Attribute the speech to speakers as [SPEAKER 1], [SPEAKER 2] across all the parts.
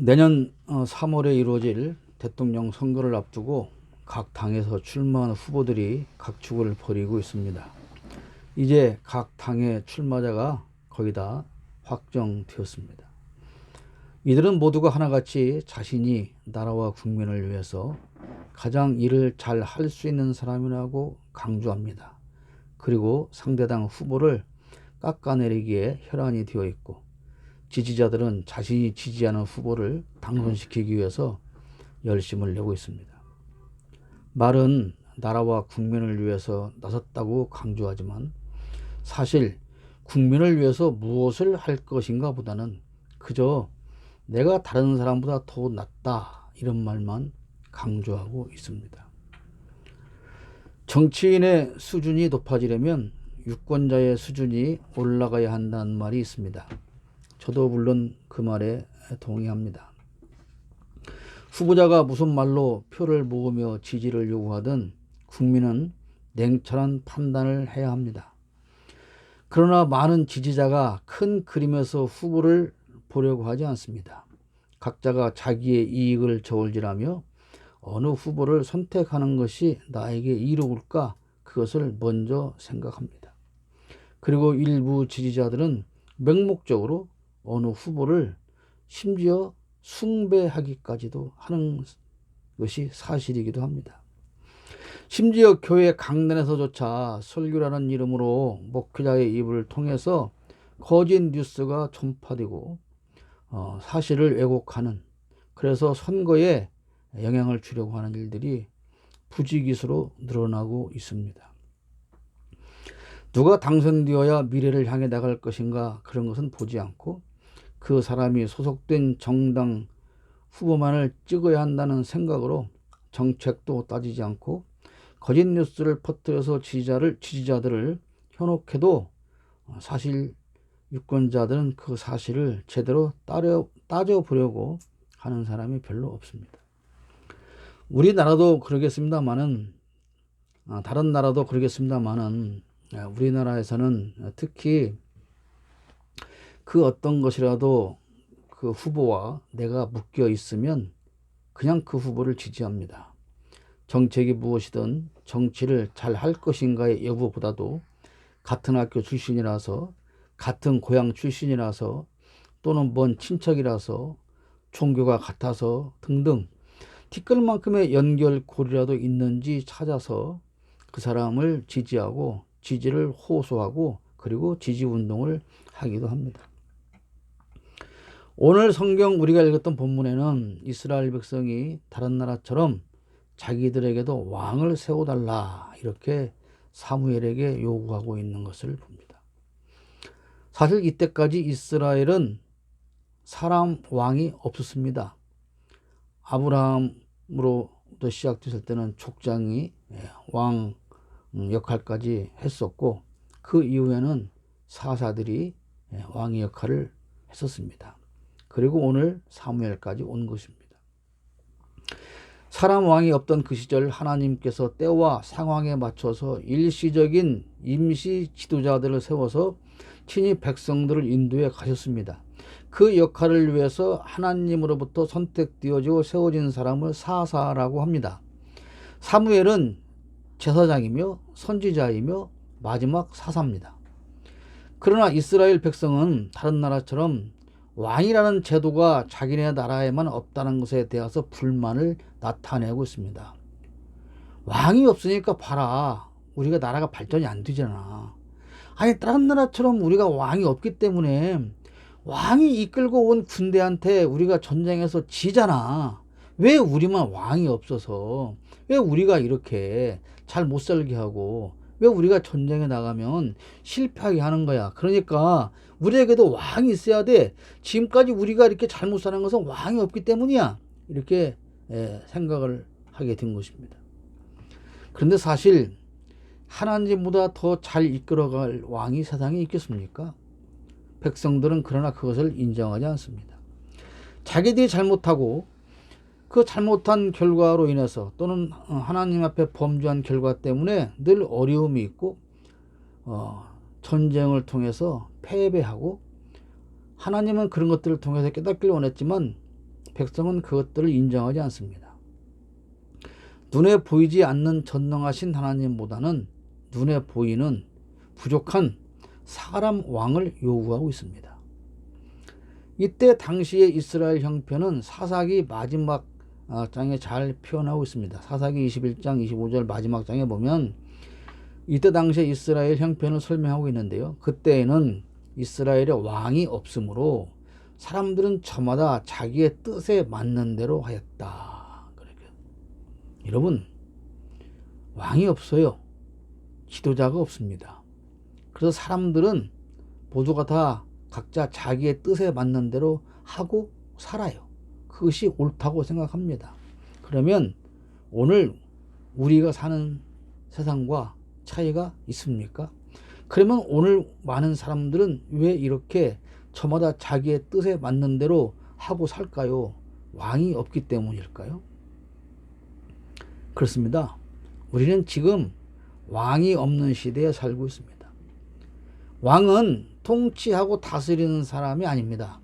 [SPEAKER 1] 내년 3월에 이루어질 대통령 선거를 앞두고 각 당에서 출마하는 후보들이 각축을 벌이고 있습니다. 이제 각 당의 출마자가 거의 다 확정되었습니다. 이들은 모두가 하나같이 자신이 나라와 국민을 위해서 가장 일을 잘 할 수 있는 사람이라고 강조합니다. 그리고 상대당 후보를 깎아내리기에 혈안이 되어 있고, 지지자들은 자신이 지지하는 후보를 당선시키기 위해서 열심을 내고 있습니다. 말은 나라와 국민을 위해서 나섰다고 강조하지만, 사실 국민을 위해서 무엇을 할 것인가 보다는 그저 내가 다른 사람보다 더 낫다, 이런 말만 강조하고 있습니다. 정치인의 수준이 높아지려면 유권자의 수준이 올라가야 한다는 말이 있습니다. 저도 물론 그 말에 동의합니다. 후보자가 무슨 말로 표를 모으며 지지를 요구하든 국민은 냉철한 판단을 해야 합니다. 그러나 많은 지지자가 큰 그림에서 후보를 보려고 하지 않습니다. 각자가 자기의 이익을 저울질하며 어느 후보를 선택하는 것이 나에게 이로울까, 그것을 먼저 생각합니다. 그리고 일부 지지자들은 맹목적으로 어느 후보를 심지어 숭배하기까지도 하는 것이 사실이기도 합니다. 심지어 교회 강단에서조차 설교라는 이름으로 목회자의 입을 통해서 거짓 뉴스가 전파되고 사실을 왜곡하는, 그래서 선거에 영향을 주려고 하는 일들이 부지기수로 늘어나고 있습니다. 누가 당선되어야 미래를 향해 나갈 것인가, 그런 것은 보지 않고 그 사람이 소속된 정당 후보만을 찍어야 한다는 생각으로 정책도 따지지 않고 거짓 뉴스를 퍼뜨려서 지지자들을 현혹해도 사실 유권자들은 그 사실을 제대로 따져보려고 하는 사람이 별로 없습니다. 우리나라도 그러겠습니다만은, 다른 나라도 그러겠습니다만은, 우리나라에서는 특히 그 어떤 것이라도 그 후보와 내가 묶여 있으면 그냥 그 후보를 지지합니다. 정책이 무엇이든 정치를 잘 할 것인가의 여부보다도 같은 학교 출신이라서, 같은 고향 출신이라서, 또는 먼 친척이라서, 종교가 같아서 등등 티끌만큼의 연결고리라도 있는지 찾아서 그 사람을 지지하고 지지를 호소하고 그리고 지지운동을 하기도 합니다. 오늘 성경 우리가 읽었던 본문에는 이스라엘 백성이 다른 나라처럼 자기들에게도 왕을 세워달라, 이렇게 사무엘에게 요구하고 있는 것을 봅니다. 사실 이때까지 이스라엘은 사람 왕이 없었습니다. 아브라함으로부터 시작됐을 때는 족장이 왕 역할까지 했었고, 그 이후에는 사사들이 왕의 역할을 했었습니다. 그리고 오늘 사무엘까지 온 것입니다. 사람 왕이 없던 그 시절 하나님께서 때와 상황에 맞춰서 일시적인 임시 지도자들을 세워서 친히 백성들을 인도해 가셨습니다. 그 역할을 위해서 하나님으로부터 선택되어지고 세워진 사람을 사사라고 합니다. 사무엘은 제사장이며 선지자이며 마지막 사사입니다. 그러나 이스라엘 백성은 다른 나라처럼 왕이라는 제도가 자기네 나라에만 없다는 것에 대해서 불만을 나타내고 있습니다. 왕이 없으니까 봐라, 우리가 나라가 발전이 안 되잖아. 아니, 다른 나라처럼 우리가 왕이 없기 때문에 왕이 이끌고 온 군대한테 우리가 전쟁에서 지잖아. 왜 우리만 왕이 없어서, 왜 우리가 이렇게 잘 못 살게 하고, 왜 우리가 전쟁에 나가면 실패하게 하는 거야. 그러니까 우리에게도 왕이 있어야 돼. 지금까지 우리가 이렇게 잘못 사는 것은 왕이 없기 때문이야. 이렇게 생각을 하게 된 것입니다. 그런데 사실 하나님보다 더 잘 이끌어갈 왕이 세상에 있겠습니까? 백성들은 그러나 그것을 인정하지 않습니다. 자기들이 잘못하고 그 잘못한 결과로 인해서, 또는 하나님 앞에 범죄한 결과 때문에 늘 어려움이 있고 전쟁을 통해서 패배하고, 하나님은 그런 것들을 통해서 깨닫기를 원했지만 백성은 그것들을 인정하지 않습니다. 눈에 보이지 않는 전능하신 하나님보다는 눈에 보이는 부족한 사람 왕을 요구하고 있습니다. 이때 당시의 이스라엘 형편은 사사기 마지막 장에 잘 표현하고 있습니다. 사사기 21장 25절 마지막 장에 보면 이때 당시의 이스라엘 형편을 설명하고 있는데요. 그때에는 이스라엘에 왕이 없으므로 사람들은 저마다 자기의 뜻에 맞는 대로 하였다. 여러분, 왕이 없어요. 지도자가 없습니다. 그래서 사람들은 모두가 다 각자 자기의 뜻에 맞는 대로 하고 살아요. 그것이 옳다고 생각합니다. 그러면 오늘 우리가 사는 세상과 차이가 있습니까? 그러면 오늘 많은 사람들은 왜 이렇게 저마다 자기의 뜻에 맞는 대로 하고 살까요? 왕이 없기 때문일까요? 그렇습니다. 우리는 지금 왕이 없는 시대에 살고 있습니다. 왕은 통치하고 다스리는 사람이 아닙니다.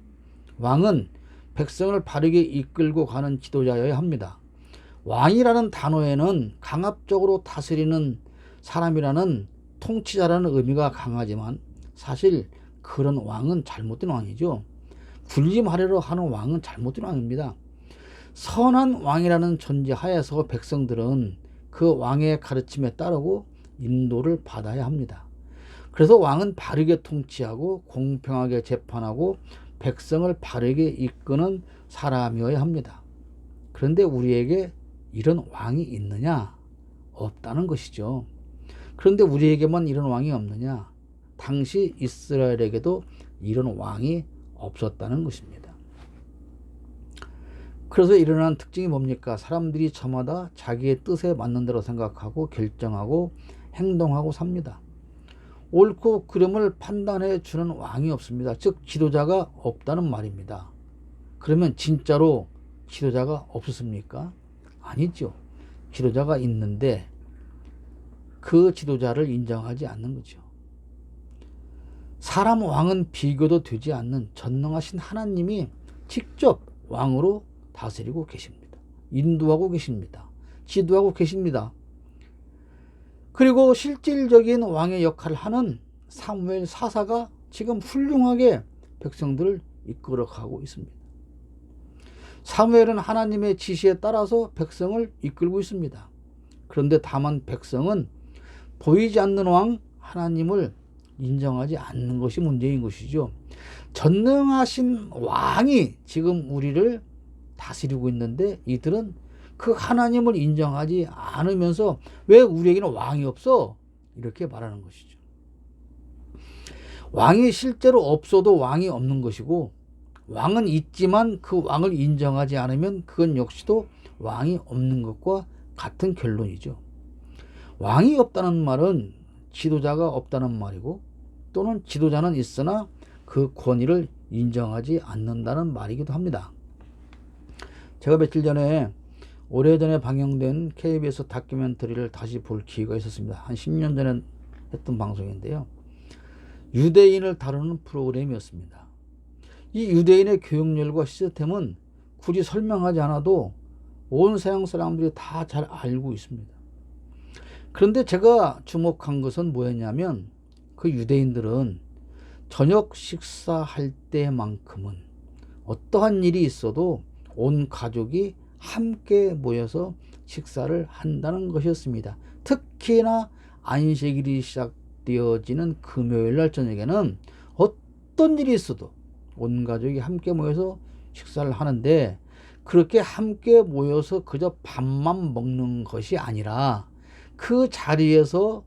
[SPEAKER 1] 왕은 백성을 바르게 이끌고 가는 지도자여야 합니다. 왕이라는 단어에는 강압적으로 다스리는 사람이라는 통치자라는 의미가 강하지만 사실 그런 왕은 잘못된 왕이죠. 군림하려고 하는 왕은 잘못된 왕입니다. 선한 왕이라는 존재 하에서 백성들은 그 왕의 가르침에 따르고 인도를 받아야 합니다. 그래서 왕은 바르게 통치하고 공평하게 재판하고 백성을 바르게 이끄는 사람이어야 합니다. 그런데 우리에게 이런 왕이 있느냐? 없다는 것이죠. 그런데 우리에게만 이런 왕이 없느냐? 당시 이스라엘에게도 이런 왕이 없었다는 것입니다. 그래서 일어난 특징이 뭡니까? 사람들이 저마다 자기의 뜻에 맞는 대로 생각하고 결정하고 행동하고 삽니다. 옳고 그름을 판단해 주는 왕이 없습니다. 즉 지도자가 없다는 말입니다. 그러면 진짜로 지도자가 없었습니까? 아니죠. 지도자가 있는데 그 지도자를 인정하지 않는 거죠. 사람 왕은 비교도 되지 않는 전능하신 하나님이 직접 왕으로 다스리고 계십니다. 인도하고 계십니다. 지도하고 계십니다. 그리고 실질적인 왕의 역할을 하는 사무엘 사사가 지금 훌륭하게 백성들을 이끌어가고 있습니다. 사무엘은 하나님의 지시에 따라서 백성을 이끌고 있습니다. 그런데 다만 백성은 보이지 않는 왕 하나님을 인정하지 않는 것이 문제인 것이죠. 전능하신 왕이 지금 우리를 다스리고 있는데 이들은 그 하나님을 인정하지 않으면서 왜 우리에게는 왕이 없어? 이렇게 말하는 것이죠. 왕이 실제로 없어도 왕이 없는 것이고 왕은 있지만 그 왕을 인정하지 않으면 그건 역시도 왕이 없는 것과 같은 결론이죠. 왕이 없다는 말은 지도자가 없다는 말이고 또는 지도자는 있으나 그 권위를 인정하지 않는다는 말이기도 합니다. 제가 며칠 전에 오래전에 방영된 KBS 다큐멘터리를 다시 볼 기회가 있었습니다. 한 10년 전에 했던 방송인데요. 유대인을 다루는 프로그램이었습니다. 이 유대인의 교육열과 시스템은 굳이 설명하지 않아도 온 서양 사람들이 다 잘 알고 있습니다. 그런데 제가 주목한 것은 뭐였냐면 그 유대인들은 저녁 식사할 때만큼은 어떠한 일이 있어도 온 가족이 함께 모여서 식사를 한다는 것이었습니다. 특히나 안식일이 시작되어지는 금요일날 저녁에는 어떤 일이 있어도 온 가족이 함께 모여서 식사를 하는데 그렇게 함께 모여서 그저 밥만 먹는 것이 아니라 그 자리에서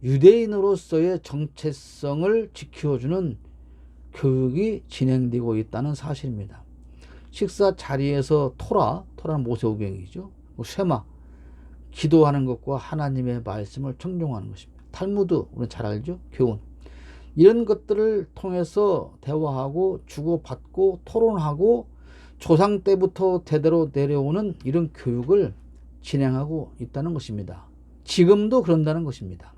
[SPEAKER 1] 유대인으로서의 정체성을 지켜주는 교육이 진행되고 있다는 사실입니다. 식사 자리에서 토라는 모세오경이죠. 쉐마, 기도하는 것과 하나님의 말씀을 청종하는 것입니다. 탈무드, 우리는 잘 알죠? 교훈. 이런 것들을 통해서 대화하고 주고받고 토론하고 조상 때부터 대대로 내려오는 이런 교육을 진행하고 있다는 것입니다. 지금도 그런다는 것입니다.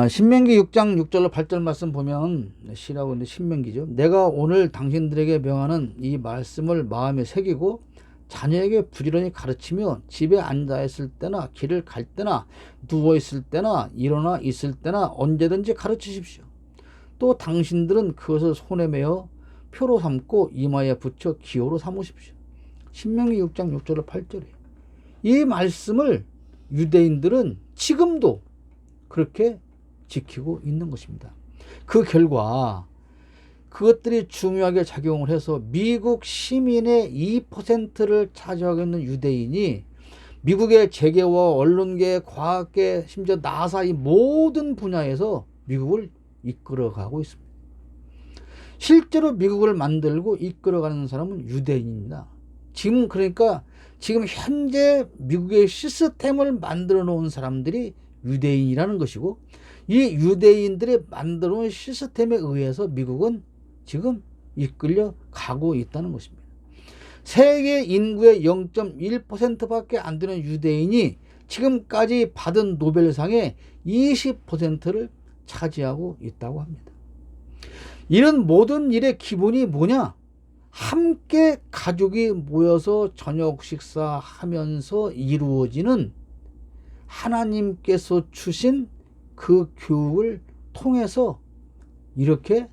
[SPEAKER 1] 신명기 6장 6절로 8절 말씀 보면 시라고 하는데 신명기죠. 내가 오늘 당신들에게 명하는 이 말씀을 마음에 새기고 자녀에게 부지런히 가르치며 집에 앉아 있을 때나 길을 갈 때나 누워 있을 때나 일어나 있을 때나 언제든지 가르치십시오. 또 당신들은 그것을 손에 메어 표로 삼고 이마에 붙여 기호로 삼으십시오. 신명기 6장 6절로 8절이에요. 이 말씀을 유대인들은 지금도 그렇게 지키고 있는 것입니다. 그 결과 그것들이 중요하게 작용을 해서 미국 시민의 2%를 차지하고 있는 유대인이 미국의 재계와 언론계, 과학계, 심지어 나사 이 모든 분야에서 미국을 이끌어가고 있습니다. 실제로 미국을 만들고 이끌어가는 사람은 유대인입니다. 그러니까 지금 현재 미국의 시스템을 만들어 놓은 사람들이 유대인이라는 것이고, 이 유대인들이 만들어 놓은 시스템에 의해서 미국은 지금 이끌려 가고 있다는 것입니다. 세계 인구의 0.1%밖에 안 되는 유대인이 지금까지 받은 노벨상의 20%를 차지하고 있다고 합니다. 이런 모든 일의 기본이 뭐냐? 함께 가족이 모여서 저녁 식사하면서 이루어지는 하나님께서 주신 그 교육을 통해서 이렇게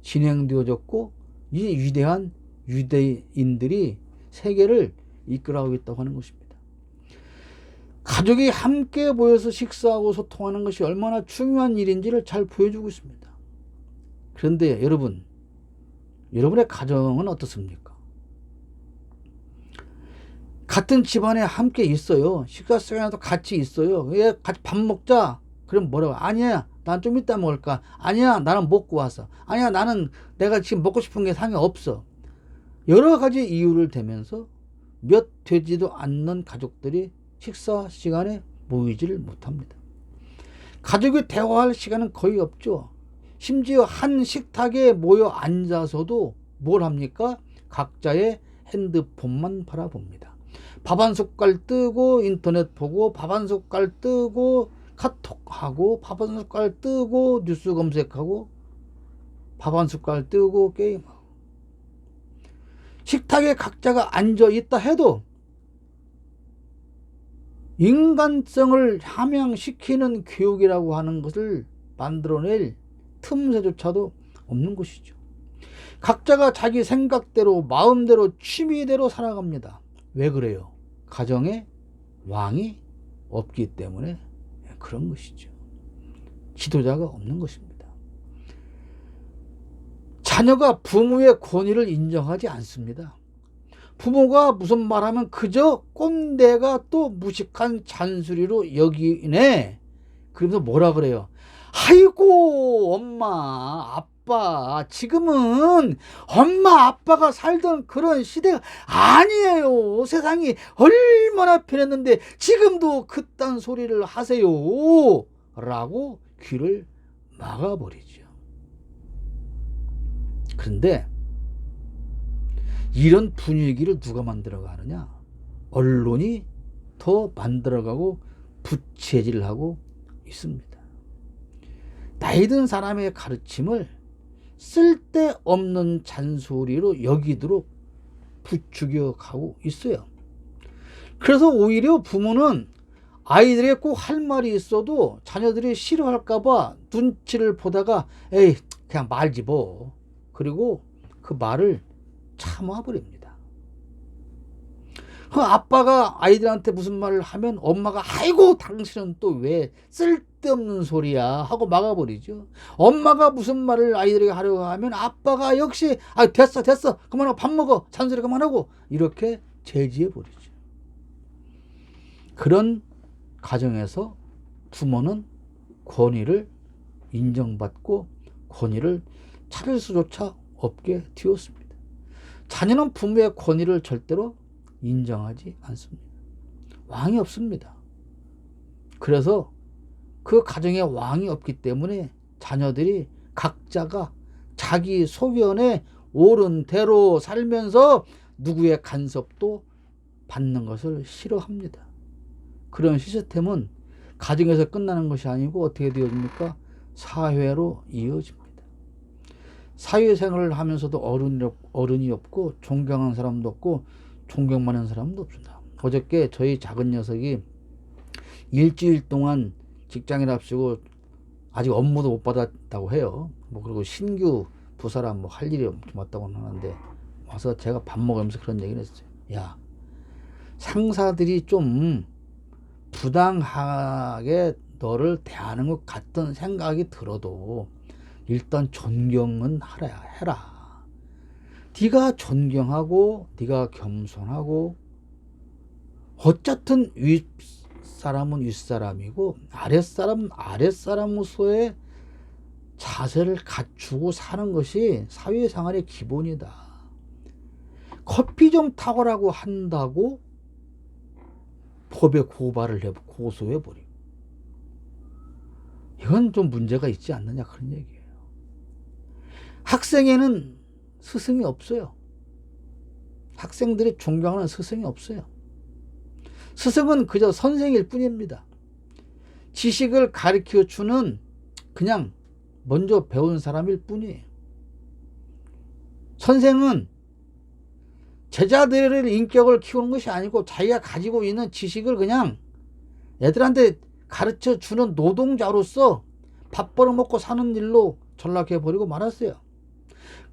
[SPEAKER 1] 진행되어졌고, 이 위대한 유대인들이 세계를 이끌어가고 있다고 하는 것입니다. 가족이 함께 모여서 식사하고 소통하는 것이 얼마나 중요한 일인지를 잘 보여주고 있습니다. 그런데 여러분의 가정은 어떻습니까? 같은 집안에 함께 있어요. 식사 시간에도 같이 있어요. 같이 밥 먹자. 그럼 뭐라고? 아니야, 난 좀 이따 먹을까? 아니야, 나는 먹고 와서. 아니야, 나는 내가 지금 먹고 싶은 게 상에 없어. 여러 가지 이유를 대면서 몇 되지도 않는 가족들이 식사 시간에 모이지를 못합니다. 가족이 대화할 시간은 거의 없죠. 심지어 한 식탁에 모여 앉아서도 뭘 합니까? 각자의 핸드폰만 바라봅니다. 밥 한 숟갈 뜨고 인터넷 보고, 밥 한 숟갈 뜨고 카톡하고, 밥 한 숟갈 뜨고 뉴스 검색하고, 밥 한 숟갈 뜨고 게임하고. 식탁에 각자가 앉아 있다 해도 인간성을 함양시키는 교육이라고 하는 것을 만들어낼 틈새조차도 없는 것이죠. 각자가 자기 생각대로, 마음대로, 취미대로 살아갑니다. 왜 그래요? 가정에 왕이 없기 때문에 그런 것이죠. 지도자가 없는 것입니다. 자녀가 부모의 권위를 인정하지 않습니다. 부모가 무슨 말하면 그저 꼰대가 또 무식한 잔소리로 여기네. 그러면서 뭐라 그래요? 아이고 엄마 아빠, 지금은 엄마 아빠가 살던 그런 시대가 아니에요. 세상이 얼마나 변했는데 지금도 그딴 소리를 하세요 라고 귀를 막아버리죠. 그런데 이런 분위기를 누가 만들어가느냐? 언론이 더 만들어가고 부채질을 하고 있습니다. 나이 든 사람의 가르침을 쓸데없는 잔소리로 여기도록 부추겨 가고 있어요. 그래서 오히려 부모는 아이들에게 꼭 할 말이 있어도 자녀들이 싫어할까봐 눈치를 보다가 에이 그냥 말지 뭐, 그리고 그 말을 참아버립니다. 그 아빠가 아이들한테 무슨 말을 하면 엄마가 아이고 당신은 또 왜 쓸데없는 소리야 하고 막아버리죠. 엄마가 무슨 말을 아이들에게 하려고 하면 아빠가 역시 됐어 그만하고 밥 먹어, 잔소리 그만하고, 이렇게 제지해버리죠. 그런 가정에서 부모는 권위를 인정받고 권위를 찾을 수조차 없게 되었습니다. 자녀는 부모의 권위를 절대로 인정하지 않습니다. 왕이 없습니다. 그래서 그 가정에 왕이 없기 때문에 자녀들이 각자가 자기 소견에 옳은 대로 살면서 누구의 간섭도 받는 것을 싫어합니다. 그런 시스템은 가정에서 끝나는 것이 아니고 어떻게 되어집니까? 사회로 이어집니다. 사회생활을 하면서도 어른이 없고 존경하는 사람도 없고 존경받는 사람도 없습니다. 어저께 저희 작은 녀석이 일주일 동안 직장일 앞시고 아직 업무도 못 받았다고 해요. 그리고 신규 부사라 할 일이 왔다고 하는데 와서 제가 밥 먹으면서 그런 얘기를 했어요. 야, 상사들이 좀 부당하게 너를 대하는 것 같던 생각이 들어도 일단 존경은 해라. 네가 존경하고 네가 겸손하고 어쨌든 윗사람은 윗사람이고 아랫사람은 아랫사람으로서의 자세를 갖추고 사는 것이 사회생활의 기본이다. 커피 좀 타거라고 한다고 법에 고소해버리고 이건 좀 문제가 있지 않느냐 그런 얘기예요. 학생에는 스승이 없어요. 학생들이 존경하는 스승이 없어요. 스승은 그저 선생일 뿐입니다. 지식을 가르쳐주는 그냥 먼저 배운 사람일 뿐이에요. 선생은 제자들의 인격을 키우는 것이 아니고 자기가 가지고 있는 지식을 그냥 애들한테 가르쳐주는 노동자로서 밥 벌어먹고 사는 일로 전락해버리고 말았어요.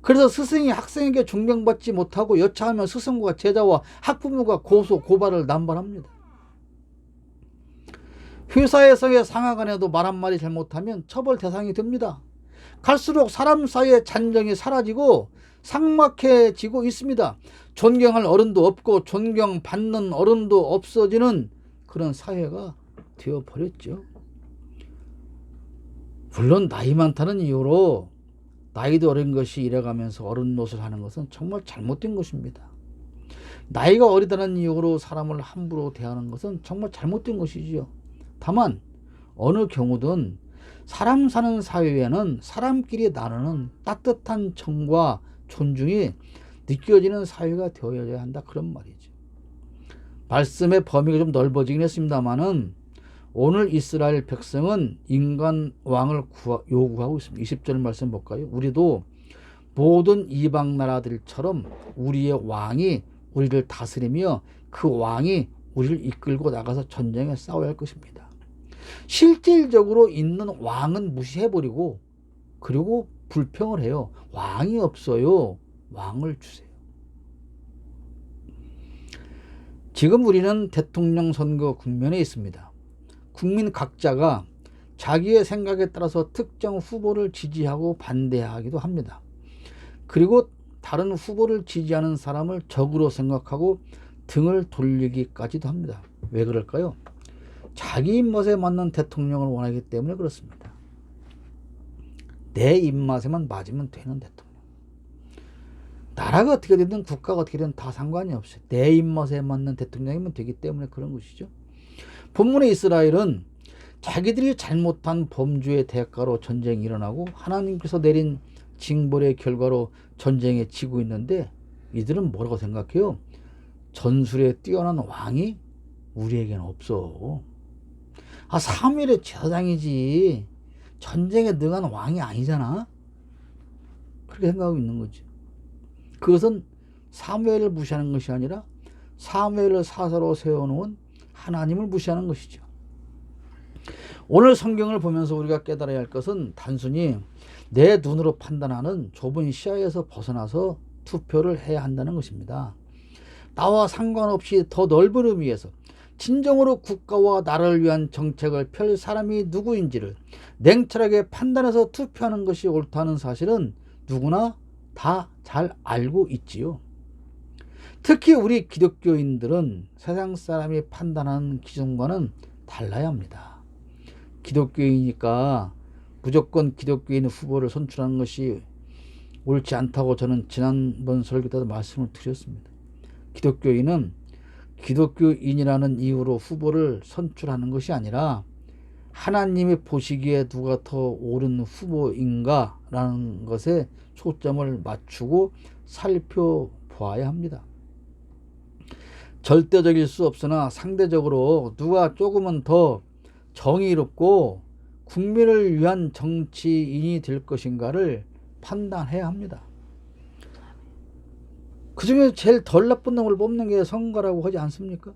[SPEAKER 1] 그래서 스승이 학생에게 존경받지 못하고 여차하면 스승과 제자와 학부모가 고발을 남발합니다. 회사에서의 상하 간에도 말 한마디 잘못하면 처벌 대상이 됩니다. 갈수록 사람 사이의 잔정이 사라지고 삭막해지고 있습니다. 존경할 어른도 없고 존경받는 어른도 없어지는 그런 사회가 되어버렸죠. 물론 나이 많다는 이유로 나이도 어린 것이 이래가면서 어른 노릇을 하는 것은 정말 잘못된 것입니다. 나이가 어리다는 이유로 사람을 함부로 대하는 것은 정말 잘못된 것이지요. 다만 어느 경우든 사람 사는 사회에는 사람끼리 나누는 따뜻한 정과 존중이 느껴지는 사회가 되어야 한다 그런 말이죠. 말씀의 범위가 좀 넓어지긴 했습니다만은 오늘 이스라엘 백성은 인간 왕을 요구하고 있습니다. 20절 말씀 볼까요? 우리도 모든 이방 나라들처럼 우리의 왕이 우리를 다스리며 그 왕이 우리를 이끌고 나가서 전쟁에 싸워야 할 것입니다. 실질적으로 있는 왕은 무시해버리고 그리고 불평을 해요. 왕이 없어요. 왕을 주세요. 지금 우리는 대통령 선거 국면에 있습니다. 국민 각자가 자기의 생각에 따라서 특정 후보를 지지하고 반대하기도 합니다. 그리고 다른 후보를 지지하는 사람을 적으로 생각하고 등을 돌리기까지도 합니다. 왜 그럴까요? 자기 입맛에 맞는 대통령을 원하기 때문에 그렇습니다. 내 입맛에만 맞으면 되는 대통령. 나라가 어떻게 되든 국가가 어떻게 되든 다 상관이 없어요. 내 입맛에 맞는 대통령이면 되기 때문에 그런 것이죠. 본문의 이스라엘은 자기들이 잘못한 범죄의 대가로 전쟁이 일어나고 하나님께서 내린 징벌의 결과로 전쟁에 지고 있는데 이들은 뭐라고 생각해요? 전술에 뛰어난 왕이 우리에게는 없어. 사무엘의 제사장이지 전쟁에 능한 왕이 아니잖아. 그렇게 생각하고 있는 거지. 그것은 사무엘을 무시하는 것이 아니라 사무엘을 사사로 세워놓은 하나님을 무시하는 것이죠. 오늘 성경을 보면서 우리가 깨달아야 할 것은 단순히 내 눈으로 판단하는 좁은 시야에서 벗어나서 투표를 해야 한다는 것입니다. 나와 상관없이 더 넓은 의미에서 진정으로 국가와 나라를 위한 정책을 펼 사람이 누구인지를 냉철하게 판단해서 투표하는 것이 옳다는 사실은 누구나 다 잘 알고 있지요. 특히 우리 기독교인들은 세상 사람이 판단하는 기준과는 달라야 합니다. 기독교이니까 무조건 기독교인 후보를 선출하는 것이 옳지 않다고 저는 지난번 설교 때도 말씀을 드렸습니다. 기독교인은 기독교인이라는 이유로 후보를 선출하는 것이 아니라 하나님이 보시기에 누가 더 옳은 후보인가 라는 것에 초점을 맞추고 살펴보아야 합니다. 절대적일 수 없으나 상대적으로 누가 조금은 더 정의롭고 국민을 위한 정치인이 될 것인가를 판단해야 합니다. 그 중에 제일 덜 나쁜 놈을 뽑는 게 선거라고 하지 않습니까?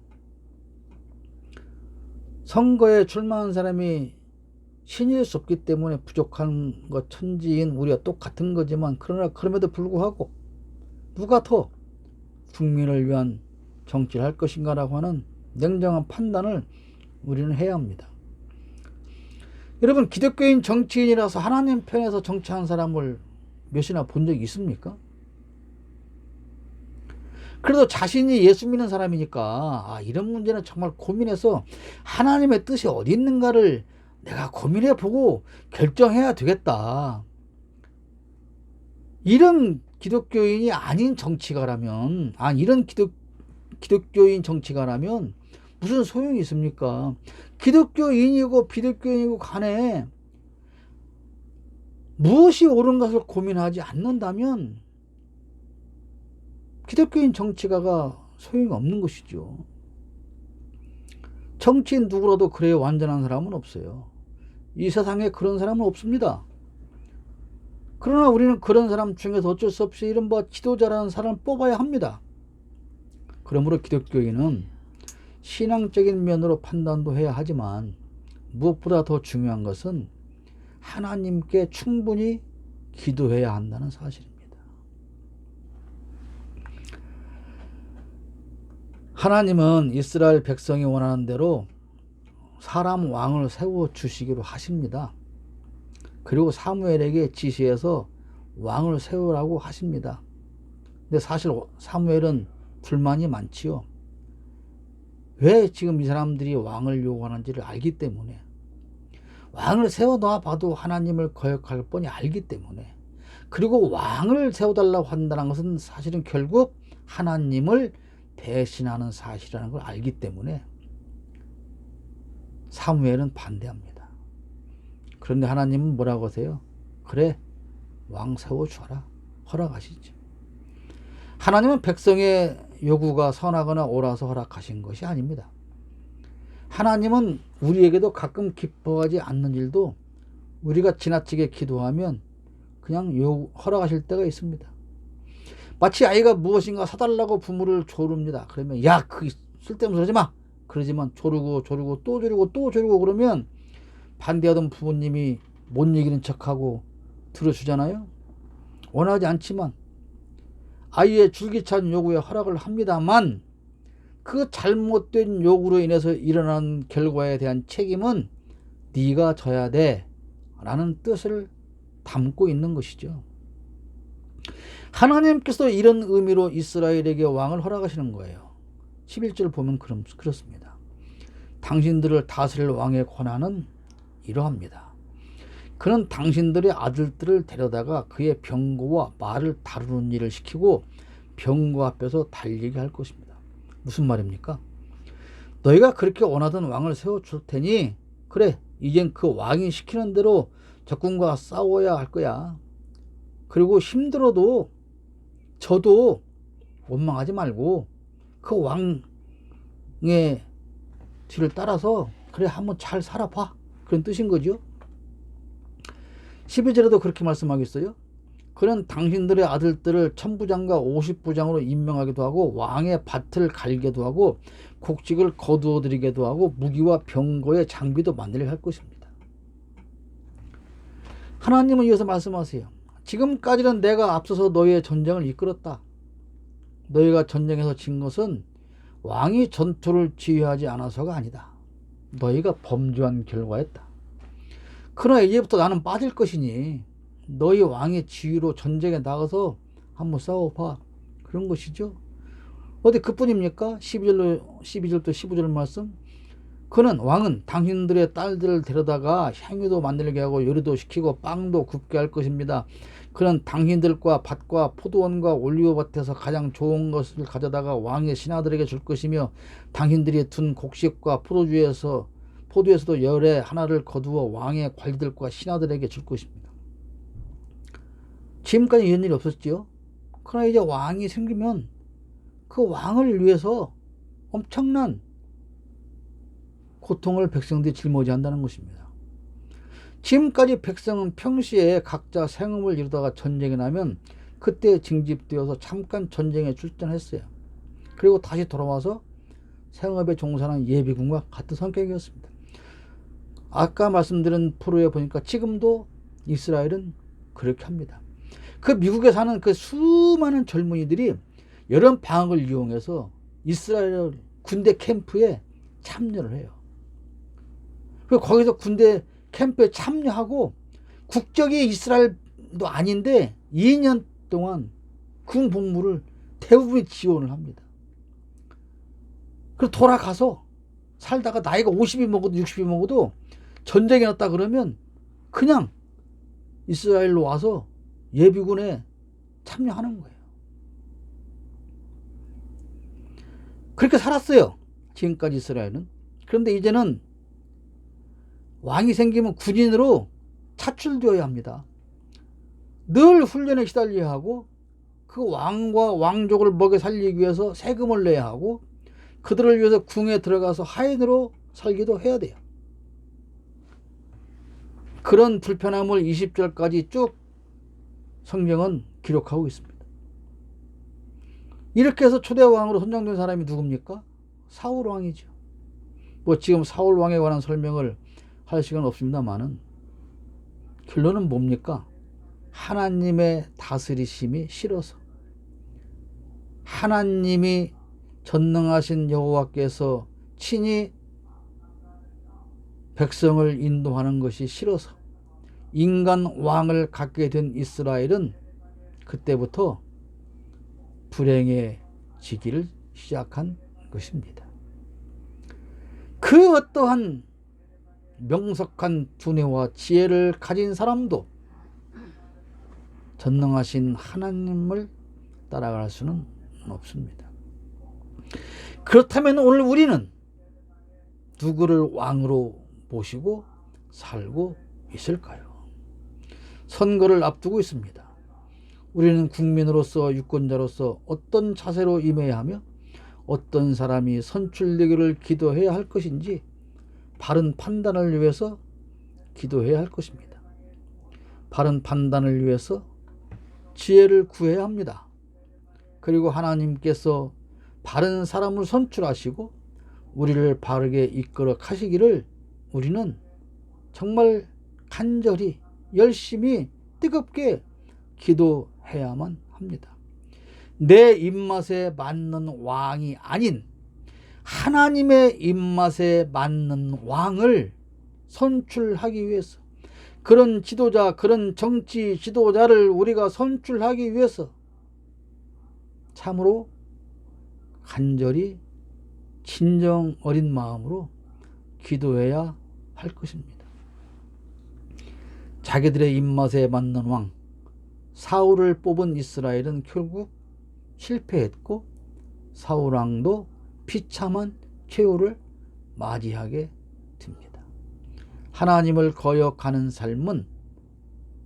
[SPEAKER 1] 선거에 출마한 사람이 신일 수 없기 때문에 부족한 것, 천지인 우리가 똑같은 거지만, 그러나 그럼에도 불구하고 누가 더 국민을 위한 정치를 할 것인가라고 하는 냉정한 판단을 우리는 해야 합니다. 여러분, 기독교인 정치인이라서 하나님 편에서 정치한 사람을 몇이나 본 적이 있습니까? 그래도 자신이 예수 믿는 사람이니까 이런 문제는 정말 고민해서 하나님의 뜻이 어디 있는가를 내가 고민해 보고 결정해야 되겠다. 이런 기독교인이 아닌 정치가라면, 이런 기독교인 정치가라면 무슨 소용이 있습니까? 기독교인이고 비독교인이고 간에 무엇이 옳은 것을 고민하지 않는다면 기독교인 정치가가 소용이 없는 것이죠. 정치인 누구라도 그래 완전한 사람은 없어요. 이 세상에 그런 사람은 없습니다. 그러나 우리는 그런 사람 중에서 어쩔 수 없이 이른바 지도자라는 사람을 뽑아야 합니다. 그러므로 기독교인은 신앙적인 면으로 판단도 해야 하지만 무엇보다 더 중요한 것은 하나님께 충분히 기도해야 한다는 사실입니다. 하나님은 이스라엘 백성이 원하는 대로 사람 왕을 세워주시기로 하십니다. 그리고 사무엘에게 지시해서 왕을 세우라고 하십니다. 근데 사실 사무엘은 불만이 많지요. 왜 지금 이 사람들이 왕을 요구하는지를 알기 때문에, 왕을 세워놔 봐도 하나님을 거역할 뻔히 알기 때문에, 그리고 왕을 세워달라고 한다는 것은 사실은 결국 하나님을 배신하는 사실이라는 걸 알기 때문에 사무엘은 반대합니다. 그런데 하나님은 뭐라고 하세요? 그래, 왕 세워주라, 허락하시죠. 하나님은 백성의 요구가 선하거나 옳아서 허락하신 것이 아닙니다. 하나님은 우리에게도 가끔 기뻐하지 않는 일도 우리가 지나치게 기도하면 그냥 허락하실 때가 있습니다. 마치 아이가 무엇인가 사달라고 부모를 조릅니다. 그러면 야, 그 쓸데없는 소리 하지 마. 그러지만 조르고 또 조르고 또 조르고 그러면 반대하던 부모님이 못 이기는 척하고 들어주잖아요. 원하지 않지만 아이의 줄기찬 요구에 허락을 합니다만, 그 잘못된 요구로 인해서 일어난 결과에 대한 책임은 네가 져야 돼 라는 뜻을 담고 있는 것이죠. 하나님께서 이런 의미로 이스라엘에게 왕을 허락하시는 거예요. 11절 보면 그렇습니다. 당신들을 다스릴 왕의 권한은 이러합니다. 그는 당신들의 아들들을 데려다가 그의 병거와 말을 다루는 일을 시키고 병거 앞에서 달리게 할 것입니다. 무슨 말입니까? 너희가 그렇게 원하던 왕을 세워줄 테니 그래, 이젠 그 왕이 시키는 대로 적군과 싸워야 할 거야. 그리고 힘들어도 저도 원망하지 말고 그 왕의 뒤를 따라서 그래, 한번 잘 살아봐, 그런 뜻인 거죠. 12절에도 그렇게 말씀하겠어요. 그는 당신들의 아들들을 천부장과 50부장으로 임명하기도 하고 왕의 밭을 갈게도 하고 곡식을 거두어 드리게도 하고 무기와 병거의 장비도 만들게 할 것입니다. 하나님은 이어서 말씀하세요. 지금까지는 내가 앞서서 너희의 전쟁을 이끌었다. 너희가 전쟁에서 진 것은 왕이 전투를 지휘하지 않아서가 아니다. 너희가 범죄한 결과였다. 그러나 이제부터 나는 빠질 것이니 너희 왕의 지휘로 전쟁에 나가서 한번 싸워봐, 그런 것이죠. 어디 그뿐입니까? 12절부터 15절 말씀. 그는 왕은 당신들의 딸들을 데려다가 향유도 만들게 하고 요리도 시키고 빵도 굽게 할 것입니다. 그는 당신들과 밭과 포도원과 올리브밭에서 가장 좋은 것을 가져다가 왕의 신하들에게 줄 것이며 당신들이 둔 곡식과 포도에서도 열의 하나를 거두어 왕의 관리들과 신하들에게 줄 것입니다. 지금까지 이런 일이 없었지요. 그러나 이제 왕이 생기면 그 왕을 위해서 엄청난 고통을 백성들이 짊어져야 한다는 것입니다. 지금까지 백성은 평시에 각자 생업을 이루다가 전쟁이 나면 그때 징집되어서 잠깐 전쟁에 출전했어요. 그리고 다시 돌아와서 생업에 종사하는 예비군과 같은 성격이었습니다. 아까 말씀드린 프로에 보니까 지금도 이스라엘은 그렇게 합니다. 그 미국에 사는 그 수많은 젊은이들이 여름 방학을 이용해서 이스라엘 군대 캠프에 참여를 해요. 그리고 거기서 군대 캠프에 참여하고 국적이 이스라엘도 아닌데 2년 동안 군 복무를 대부분이 지원을 합니다. 그리고 돌아가서 살다가 나이가 50이 먹어도 60이 먹어도 전쟁이 났다 그러면 그냥 이스라엘로 와서 예비군에 참여하는 거예요. 그렇게 살았어요. 지금까지 이스라엘은. 그런데 이제는 왕이 생기면 군인으로 차출되어야 합니다. 늘 훈련에 시달려야 하고 그 왕과 왕족을 먹여 살리기 위해서 세금을 내야 하고 그들을 위해서 궁에 들어가서 하인으로 살기도 해야 돼요. 그런 불편함을 20절까지 쭉 성경은 기록하고 있습니다. 이렇게 해서 초대왕으로 선정된 사람이 누굽니까? 사울왕이죠. 뭐 지금 사울왕에 관한 설명을 할 시간 없습니다만은 결론은 뭡니까? 하나님의 다스리심이 싫어서, 하나님이 전능하신 여호와께서 친히 백성을 인도하는 것이 싫어서 인간 왕을 갖게 된 이스라엘은 그때부터 불행해지기를 시작한 것입니다. 그 어떠한 명석한 두뇌와 지혜를 가진 사람도 전능하신 하나님을 따라갈 수는 없습니다. 그렇다면 오늘 우리는 누구를 왕으로 모시고 살고 있을까요? 선거를 앞두고 있습니다. 우리는 국민으로서 유권자로서 어떤 자세로 임해야 하며 어떤 사람이 선출되기를 기도해야 할 것인지 바른 판단을 위해서 기도해야 할 것입니다. 바른 판단을 위해서 지혜를 구해야 합니다. 그리고 하나님께서 바른 사람을 선출하시고 우리를 바르게 이끌어 가시기를 우리는 정말 간절히 열심히 뜨겁게 기도해야만 합니다. 내 입맛에 맞는 왕이 아닌 하나님의 입맛에 맞는 왕을 선출하기 위해서, 그런 지도자, 그런 정치 지도자를 우리가 선출하기 위해서 참으로 간절히 진정 어린 마음으로 기도해야 할 것입니다. 자기들의 입맛에 맞는 왕 사울을 뽑은 이스라엘은 결국 실패했고 사울왕도 비참한 최후를 맞이하게 됩니다. 하나님을 거역하는 삶은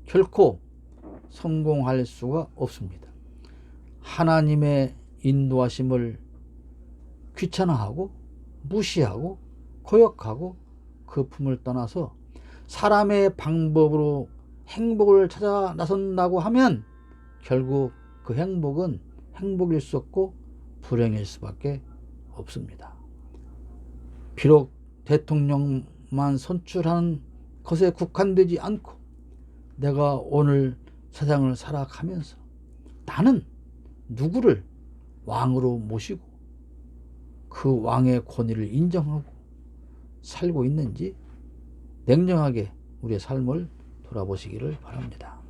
[SPEAKER 1] 결코 성공할 수가 없습니다. 하나님의 인도하심을 귀찮아하고 무시하고 거역하고 그 품을 떠나서 사람의 방법으로 행복을 찾아 나선다고 하면 결국 그 행복은 행복일 수 없고 불행일 수밖에 없습니다. 비록 대통령만 선출하는 것에 국한되지 않고 내가 오늘 세상을 살아가면서 나는 누구를 왕으로 모시고 그 왕의 권위를 인정하고 살고 있는지 냉정하게 우리의 삶을 돌아보시기를 바랍니다.